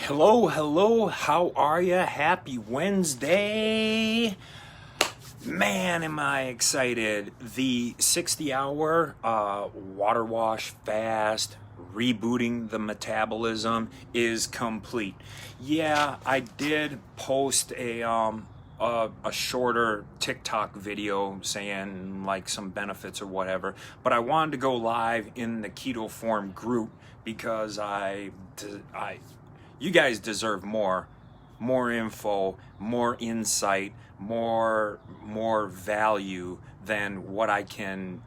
Hello, how are ya? Happy Wednesday. Man, am I excited. The 60-hour water wash fast, rebooting the metabolism is complete. Yeah, I did post a shorter TikTok video saying like some benefits or whatever, but I wanted to go live in the Keto Form group because you guys deserve more info, more insight, more value than what I can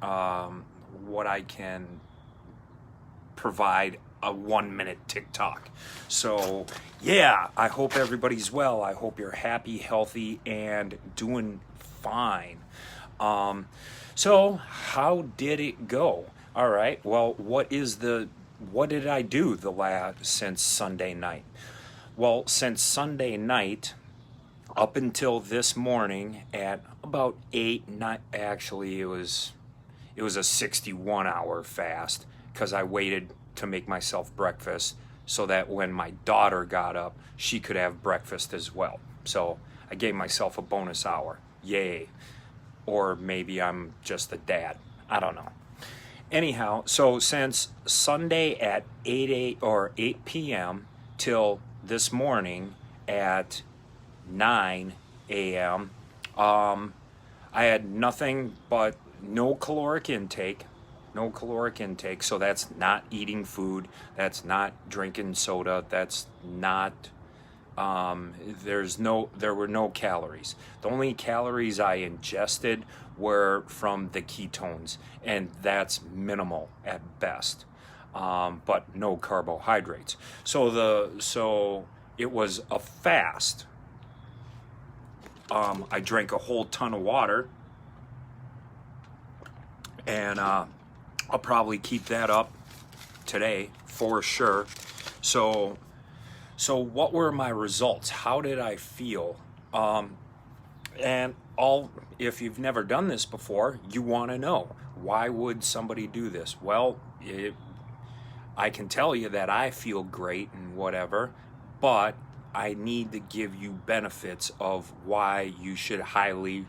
provide a 1-minute TikTok. So yeah, I hope everybody's well. I hope you're happy, healthy, and doing fine. So how did it go? All right. Well, what did I do since Sunday night? Well, since Sunday night up until this morning at about 8, actually it was a 61-hour fast because I waited to make myself breakfast so that when my daughter got up, she could have breakfast as well. So I gave myself a bonus hour. Yay. Or maybe I'm just a dad. I don't know. Anyhow, so since Sunday at 8 p.m. till this morning at 9 a.m., I had nothing but no caloric intake, so that's not eating food, that's not drinking soda, that's not, there were no calories. The only calories I ingested were from the ketones, and that's minimal at best, but no carbohydrates. So it was a fast. I drank a whole ton of water, and I'll probably keep that up today for sure. So what were my results? How did I feel? If you've never done this before, you want to know, why would somebody do this? Well, I can tell you that I feel great and whatever, but I need to give you benefits of why you should highly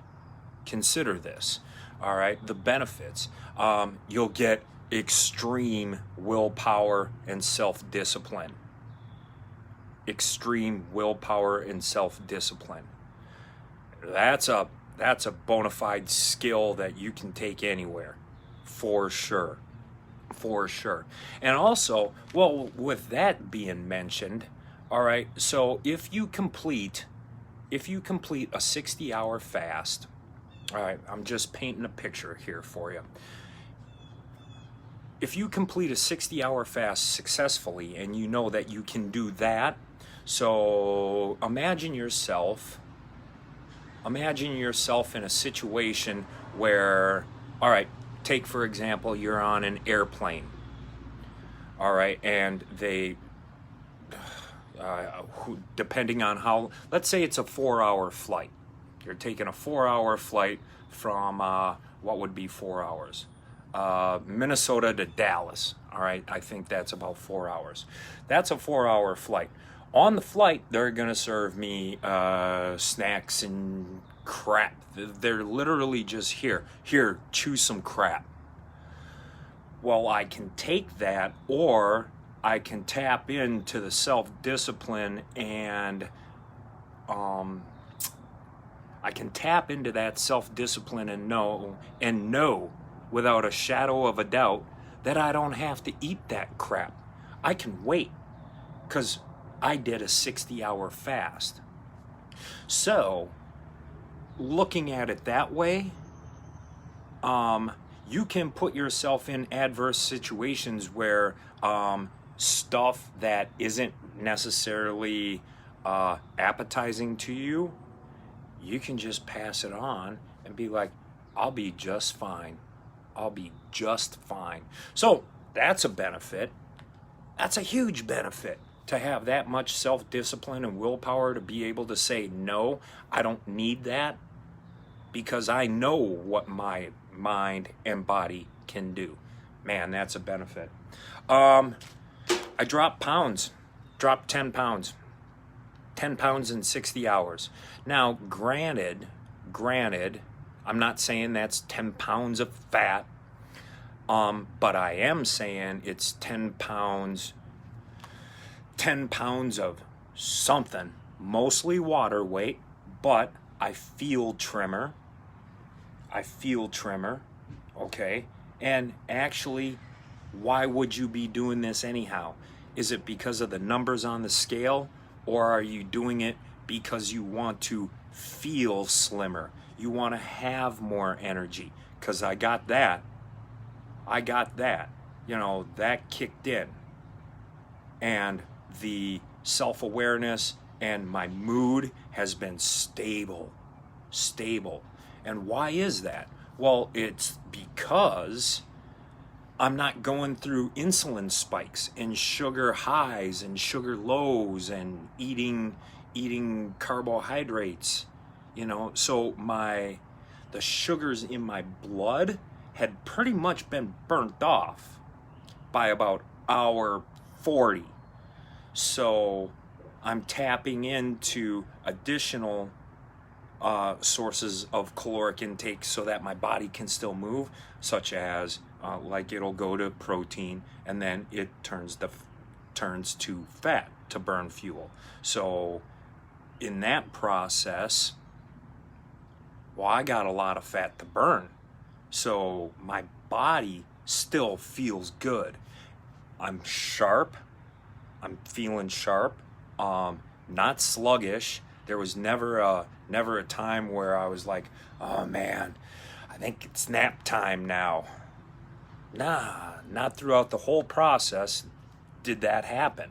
consider this. All right, the benefits. You'll get extreme willpower and self-discipline. Extreme willpower and self-discipline. That's a bona fide skill that you can take anywhere, for sure. And also, well, with that being mentioned, all right, so if you complete a 60-hour fast, all right, I'm just painting a picture here for you. If you complete a 60-hour fast successfully, and you know that you can do that, so imagine yourself in a situation where, all right, take for example, you're on an airplane, all right, and they, depending on how, let's say it's a 4-hour flight. You're taking a 4-hour flight from, what would be 4 hours? Minnesota to Dallas, all right? I think that's about 4 hours. That's a 4-hour flight. On the flight, they're gonna serve me snacks and crap. They're literally just here, chew some crap. Well, I can take that, or I can tap into the self-discipline and I can tap into that self-discipline and know without a shadow of a doubt that I don't have to eat that crap. I can wait because I did a 60-hour fast. So, looking at it that way, you can put yourself in adverse situations where stuff that isn't necessarily appetizing to you, you can just pass it on and be like, I'll be just fine. So that's a benefit. That's a huge benefit, to have that much self-discipline and willpower to be able to say, no, I don't need that, because I know what my mind and body can do. Man, that's a benefit. I dropped 10 pounds. 10 pounds in 60 hours. Now, granted, I'm not saying that's 10 pounds of fat, but I am saying it's 10 pounds of something, mostly water weight, but I feel trimmer, okay? And actually, why would you be doing this anyhow? Is it because of the numbers on the scale, or are you doing it because you want to feel slimmer? You want to have more energy? Because I got that. You know, that kicked in. And the self-awareness and my mood has been stable. And why is that? Well, it's because I'm not going through insulin spikes and sugar highs and sugar lows and eating carbohydrates, you know. So the sugars in my blood had pretty much been burnt off by about hour 40. So I'm tapping into additional sources of caloric intake so that my body can still move, such as like it'll go to protein and then it turns to fat to burn fuel. So in that process, well, I got a lot of fat to burn. So my body still feels good. I'm sharp. I'm feeling sharp. Not sluggish. There was never a time where I was like, oh man, I think it's nap time now. Nah, not throughout the whole process did that happen,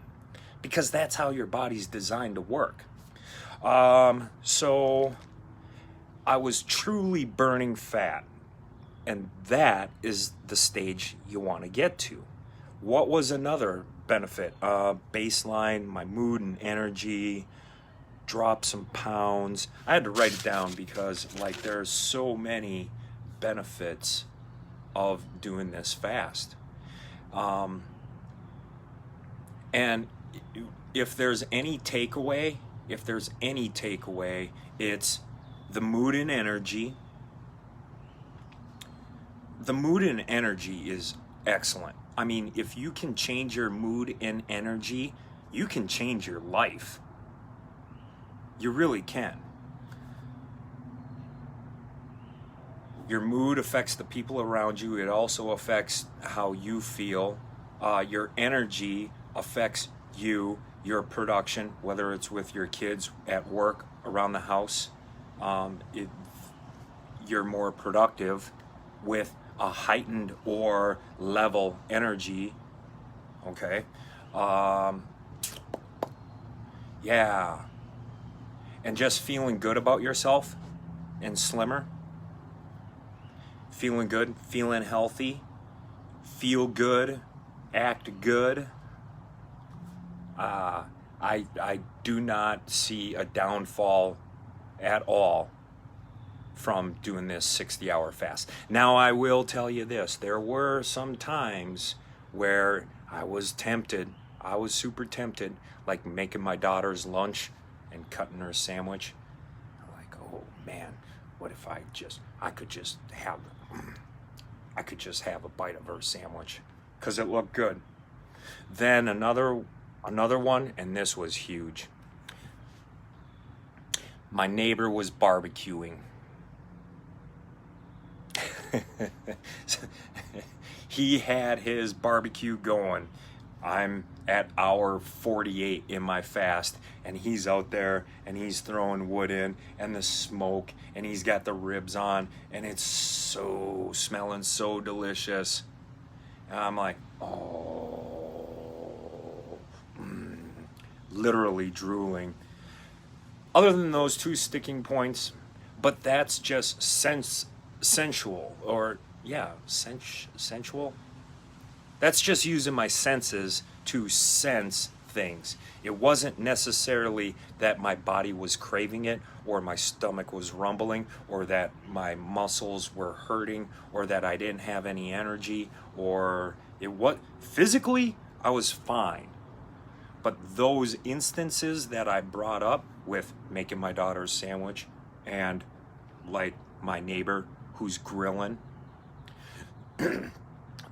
because that's how your body's designed to work. So I was truly burning fat, and that is the stage you want to get to. What was another benefit? Baseline, my mood and energy, drop some pounds. I had to write it down because like there's so many benefits of doing this fast. And if there's any takeaway, it's the mood and energy. The mood and energy is excellent. I mean, if you can change your mood and energy, you can change your life. You really can. Your mood affects the people around you. It also affects how you feel. Your energy affects you, your production, whether it's with your kids, at work, around the house. You're more productive with a heightened or level energy. Okay. Yeah. And just feeling good about yourself and slimmer. Feeling good, feeling healthy, feel good, act good. I do not see a downfall at all from doing this 60-hour fast. Now, I will tell you this. There were some times where I was tempted. I was super tempted, like making my daughter's lunch and cutting her sandwich. I'm like, oh man, what if I could just have a bite of her sandwich because it looked good. Then another one, and this was huge. My neighbor was barbecuing. He had his barbecue going. I'm at hour 48 in my fast, and he's out there and he's throwing wood in and the smoke, and he's got the ribs on, and it's so smelling so delicious. And I'm like, literally drooling. Other than those two sticking points, but that's just sensual. That's just using my senses to sense things. It wasn't necessarily that my body was craving it, or my stomach was rumbling, or that my muscles were hurting, or that I didn't have any energy, or physically I was fine. But those instances that I brought up with making my daughter's sandwich and like my neighbor who's grilling,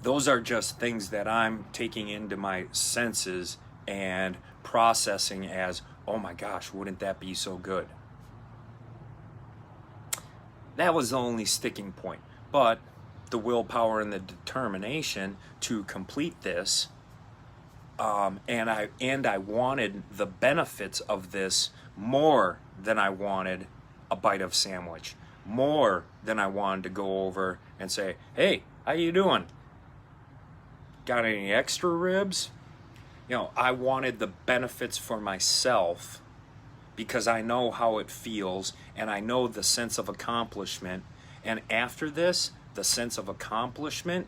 those are just things that I'm taking into my senses and processing as, oh my gosh, wouldn't that be so good? That was the only sticking point. But the willpower and the determination to complete this, and I wanted the benefits of this more than I wanted a bite of sandwich, more than I wanted to go over and say, hey, how you doing? Got any extra ribs? You know, I wanted the benefits for myself because I know how it feels and I know the sense of accomplishment. And after this, the sense of accomplishment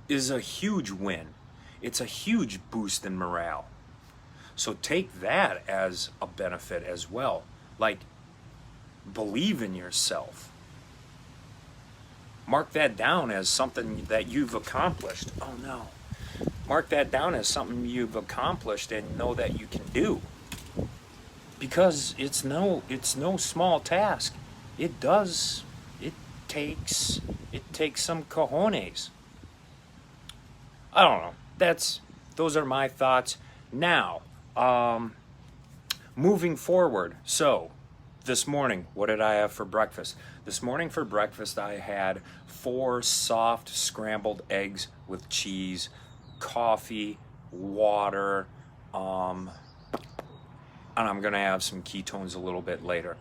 is a huge win. It's a huge boost in morale. So take that as a benefit as well. Like, believe in yourself. Mark that down as something that you've accomplished. Oh no. Mark that down as something you've accomplished and know that you can do. Because it's no small task. It takes some cojones. I don't know. Those are my thoughts. Now, moving forward. So, this morning, what did I have for breakfast? This morning for breakfast, I had 4 soft scrambled eggs with cheese, coffee, water, and I'm going to have some ketones a little bit later.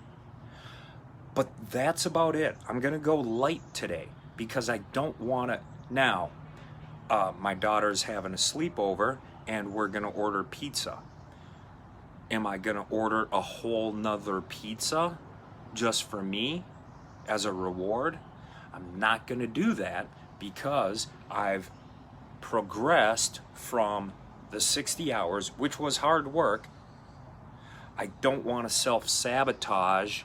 But that's about it. I'm going to go light today because I don't want to. Now, my daughter's having a sleepover and we're going to order pizza. Am I going to order a whole nother pizza just for me as a reward? I'm not going to do that because I've progressed from the 60 hours, which was hard work. I don't want to self-sabotage.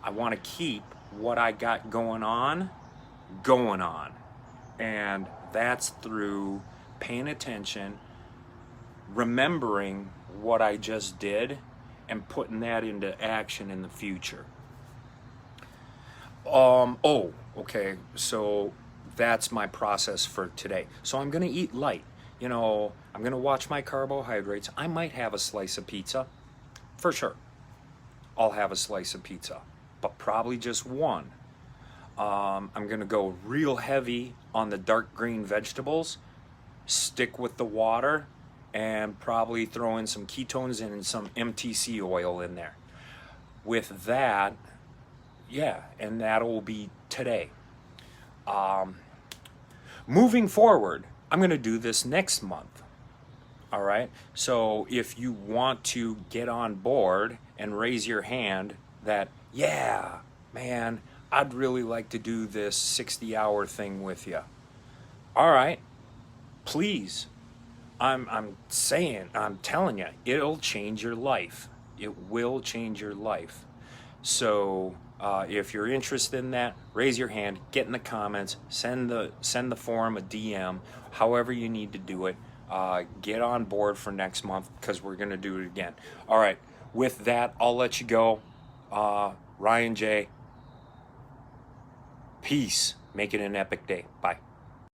I want to keep what I got going on. And that's through paying attention, remembering what I just did, and putting that into action in the future. Okay, so that's my process for today. So I'm going to eat light. You know, I'm going to watch my carbohydrates. I might have a slice of pizza. For sure. I'll have a slice of pizza, but probably just one. I'm going to go real heavy on the dark green vegetables, stick with the water, and probably throw in some ketones and some MTC oil in there. With that, yeah, and that'll be today. Moving forward, I'm going to do this next month. All right. So if you want to get on board and raise your hand that, yeah, man, I'd really like to do this 60-hour thing with you. All right. Please. I'm telling you, it'll change your life. It will change your life. So if you're interested in that, raise your hand, get in the comments, send the forum a DM, however you need to do it. Get on board for next month because we're going to do it again. All right. With that, I'll let you go. Ryan J. Peace. Make it an epic day. Bye.